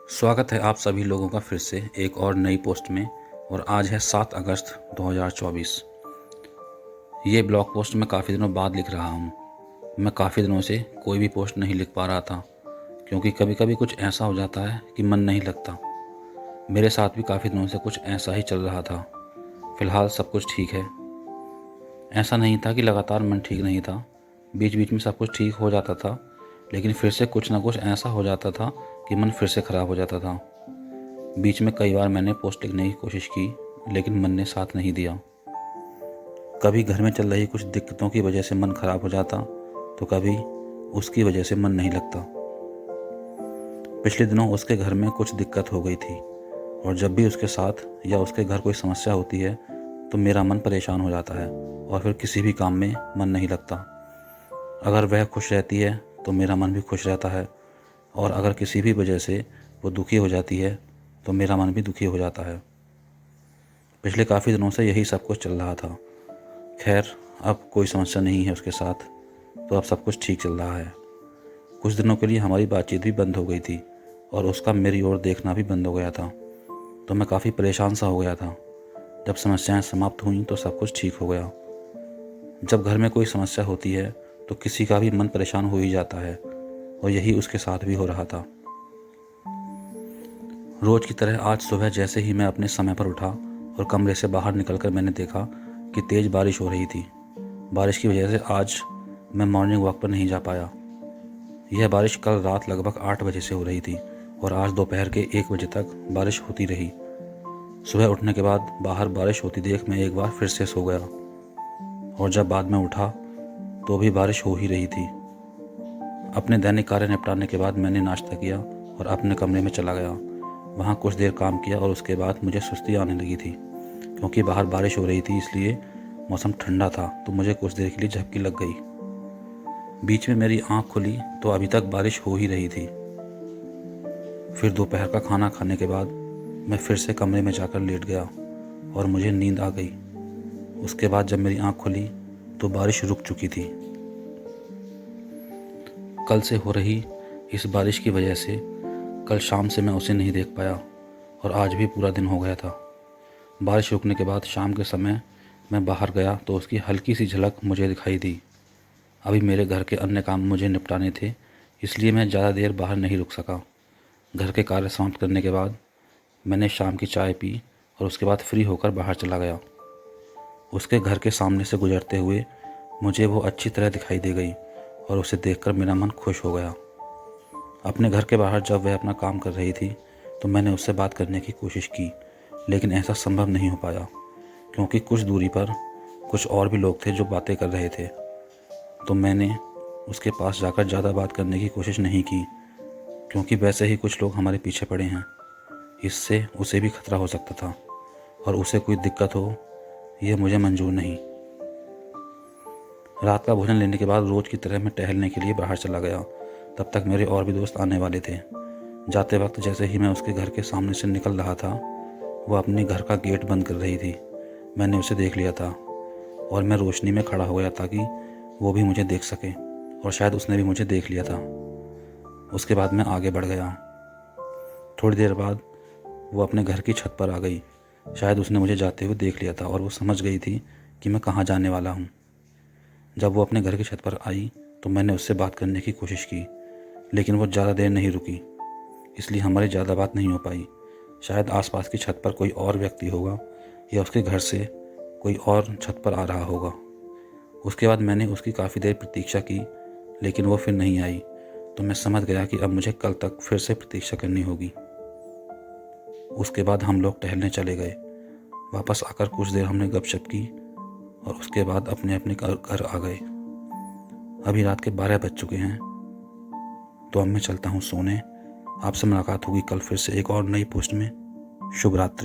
स्वागत है आप सभी लोगों का फिर से एक और नई पोस्ट में। और आज है 7 अगस्त 2024। ये ब्लॉग पोस्ट मैं काफ़ी दिनों बाद लिख रहा हूँ। मैं काफ़ी दिनों से कोई भी पोस्ट नहीं लिख पा रहा था, क्योंकि कभी कभी कुछ ऐसा हो जाता है कि मन नहीं लगता। मेरे साथ भी काफ़ी दिनों से कुछ ऐसा ही चल रहा था। फ़िलहाल सब कुछ ठीक है। ऐसा नहीं था कि लगातार मन ठीक नहीं था, बीच बीच में सब कुछ ठीक हो जाता था, लेकिन फिर से कुछ ना कुछ ऐसा हो जाता था कि मन फिर से ख़राब हो जाता था। बीच में कई बार मैंने पोस्ट लिखने की कोशिश की, लेकिन मन ने साथ नहीं दिया। कभी घर में चल रही कुछ दिक्कतों की वजह से मन ख़राब हो जाता, तो कभी उसकी वजह से मन नहीं लगता। पिछले दिनों उसके घर में कुछ दिक्कत हो गई थी, और जब भी उसके साथ या उसके घर कोई समस्या होती है तो मेरा मन परेशान हो जाता है और फिर किसी भी काम में मन नहीं लगता। अगर वह खुश रहती है तो मेरा मन भी खुश रहता है, और अगर किसी भी वजह से वो दुखी हो जाती है तो मेरा मन भी दुखी हो जाता है। पिछले काफ़ी दिनों से यही सब कुछ चल रहा था। खैर, अब कोई समस्या नहीं है उसके साथ, तो अब सब कुछ ठीक चल रहा है। कुछ दिनों के लिए हमारी बातचीत भी बंद हो गई थी, और उसका मेरी ओर देखना भी बंद हो गया था। तो मैं काफ़ी परेशान सा हो गया था। जब समस्याएं समाप्त हुईं तो सब कुछ ठीक हो गया। जब घर में कोई समस्या होती है तो किसी का भी मन परेशान हो ही जाता है, और यही उसके साथ भी हो रहा था। रोज़ की तरह आज सुबह जैसे ही मैं अपने समय पर उठा और कमरे से बाहर निकलकर मैंने देखा कि तेज़ बारिश हो रही थी। बारिश की वजह से आज मैं मॉर्निंग वॉक पर नहीं जा पाया। यह बारिश कल रात लगभग 8 बजे से हो रही थी, और आज दोपहर के 1 बजे तक बारिश होती रही। सुबह उठने के बाद बाहर बारिश होती देख मैं एक बार फिर से सो गया, और जब बाद में उठा तो भी बारिश हो ही रही थी। अपने दैनिक कार्य निपटाने के बाद मैंने नाश्ता किया और अपने कमरे में चला गया। वहाँ कुछ देर काम किया और उसके बाद मुझे सुस्ती आने लगी थी। क्योंकि बाहर बारिश हो रही थी, इसलिए मौसम ठंडा था, तो मुझे कुछ देर के लिए झपकी लग गई। बीच में मेरी आँख खुली तो अभी तक बारिश हो ही रही थी। फिर दोपहर का खाना खाने के बाद मैं फिर से कमरे में जाकर लेट गया और मुझे नींद आ गई। उसके बाद जब मेरी आँख खुली तो बारिश रुक चुकी थी। कल से हो रही इस बारिश की वजह से कल शाम से मैं उसे नहीं देख पाया, और आज भी पूरा दिन हो गया था। बारिश रुकने के बाद शाम के समय मैं बाहर गया तो उसकी हल्की सी झलक मुझे दिखाई दी। अभी मेरे घर के अन्य काम मुझे निपटाने थे, इसलिए मैं ज़्यादा देर बाहर नहीं रुक सका। घर के कार्य समाप्त करने के बाद मैंने शाम की चाय पी और उसके बाद फ्री होकर बाहर चला गया। उसके घर के सामने से गुजरते हुए मुझे वो अच्छी तरह दिखाई दे गई, और उसे देखकर मेरा मन खुश हो गया। अपने घर के बाहर जब वह अपना काम कर रही थी तो मैंने उससे बात करने की कोशिश की, लेकिन ऐसा संभव नहीं हो पाया, क्योंकि कुछ दूरी पर कुछ और भी लोग थे जो बातें कर रहे थे। तो मैंने उसके पास जाकर ज़्यादा बात करने की कोशिश नहीं की, क्योंकि वैसे ही कुछ लोग हमारे पीछे पड़े हैं। इससे उसे भी खतरा हो सकता था, और उसे कोई दिक्कत हो यह मुझे मंजूर नहीं। रात का भोजन लेने के बाद रोज़ की तरह मैं टहलने के लिए बाहर चला गया। तब तक मेरे और भी दोस्त आने वाले थे। जाते वक्त जैसे ही मैं उसके घर के सामने से निकल रहा था, वह अपने घर का गेट बंद कर रही थी। मैंने उसे देख लिया था, और मैं रोशनी में खड़ा हो गया ताकि वो भी मुझे देख सके, और शायद उसने भी मुझे देख लिया था। उसके बाद मैं आगे बढ़ गया। थोड़ी देर बाद वो अपने घर की छत पर आ गई। शायद उसने मुझे जाते हुए देख लिया था, और वो समझ गई थी कि मैं कहाँ जाने वाला हूँ। जब वो अपने घर की छत पर आई तो मैंने उससे बात करने की कोशिश की, लेकिन वो ज़्यादा देर नहीं रुकी, इसलिए हमारी ज़्यादा बात नहीं हो पाई। शायद आसपास की छत पर कोई और व्यक्ति होगा, या उसके घर से कोई और छत पर आ रहा होगा। उसके बाद मैंने उसकी काफ़ी देर प्रतीक्षा की, लेकिन वो फिर नहीं आई। तो मैं समझ गया कि अब मुझे कल तक फिर से प्रतीक्षा करनी होगी। उसके बाद हम लोग टहलने चले गए। वापस आकर कुछ देर हमने गपशप की, और उसके बाद अपने अपने घर आ गए। अभी रात के 12 बज चुके हैं, तो अब मैं चलता हूँ सोने। आपसे मुलाकात होगी कल फिर से एक और नई पोस्ट में। शुभ रात्रि।